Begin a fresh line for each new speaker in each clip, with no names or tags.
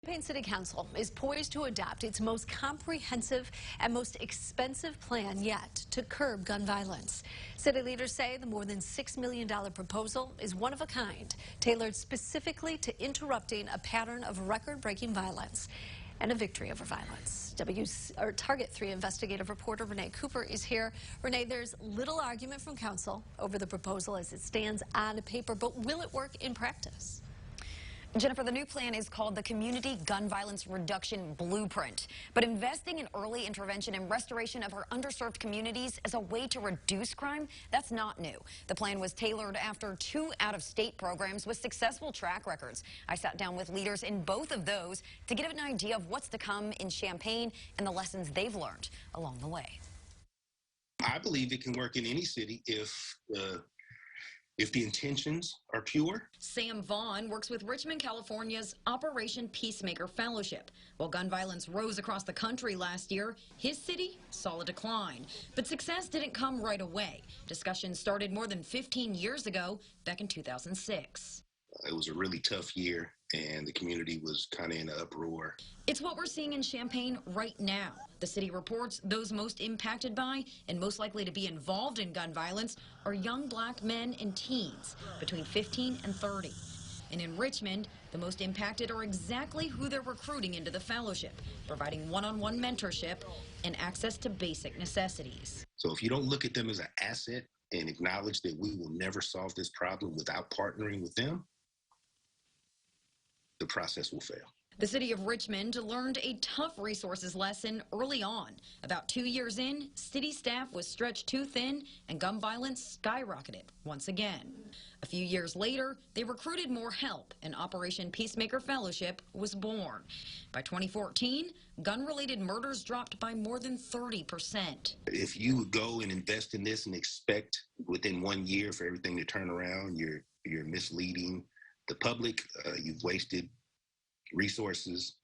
Champaign City Council is poised to adopt its most comprehensive and most expensive plan yet to curb gun violence. City leaders say the more than $6 million proposal is one of a kind, tailored specifically to interrupting a pattern of record-breaking violence and a victory over violence. Target 3 investigative reporter Renee Cooper is here. Renee, there's little argument from council over the proposal as it stands on paper, but will it work in practice?
Jennifer, the new plan is called the Community Gun Violence Reduction Blueprint. But investing in early intervention and restoration of our underserved communities as a way to reduce crime, that's not new. The plan was tailored after 2 out-of-state programs with successful track records. I sat down with leaders in both of those to get an idea of what's to come in Champaign and the lessons they've learned along the way.
I believe it can work in any city if the intentions are pure.
Sam Vaughn works with Richmond, California's Operation Peacemaker Fellowship. While gun violence rose across the country last year, his city saw a decline. But success didn't come right away. Discussions started more than 15 years ago, back in 2006.
It was a really tough year, and the community was kind of in an uproar.
It's what we're seeing in Champaign right now. The city reports those most impacted by and most likely to be involved in gun violence are young black men and teens between 15 and 30. And in Richmond, the most impacted are exactly who they're recruiting into the fellowship, providing one-on-one mentorship and access to basic necessities.
So if you don't look at them as an asset and acknowledge that we will never solve this problem without partnering with them, the process will fail.
The city of Richmond learned a tough resources lesson early on. About 2 years in, city staff was stretched too thin and gun violence skyrocketed once again. A few years later, they recruited more help and Operation Peacemaker Fellowship was born. By 2014, gun-related murders dropped by more than 30%.
If you would go and invest in this and expect within 1 year for everything to turn around, you're misleading the public. You've wasted resources,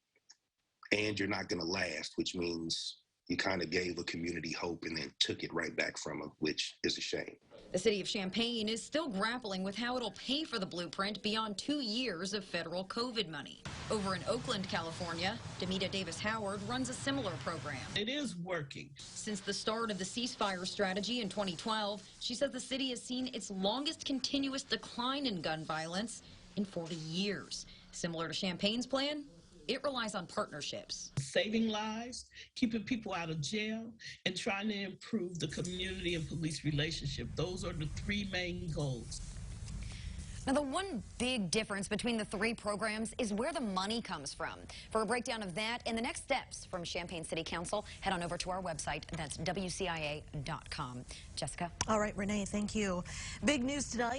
and you're not going to last, which means you kind of gave a community hope and then took it right back from them, which is a shame.
The city of Champaign is still grappling with how it'll pay for the blueprint beyond 2 years of federal COVID money. Over in Oakland, California, Demita Davis-Howard runs a similar program.
It is working.
Since the start of the ceasefire strategy in 2012, she says the city has seen its longest continuous decline in gun violence in 40 years. Similar to Champaign's plan, it relies on partnerships.
Saving lives, keeping people out of jail, and trying to improve the community and police relationship. Those are the 3 main goals.
Now, the one big difference between the 3 programs is where the money comes from. For a breakdown of that and the next steps from Champaign City Council, head on over to our website. That's WCIA.com. Jessica.
All right, Renee, thank you. Big news tonight.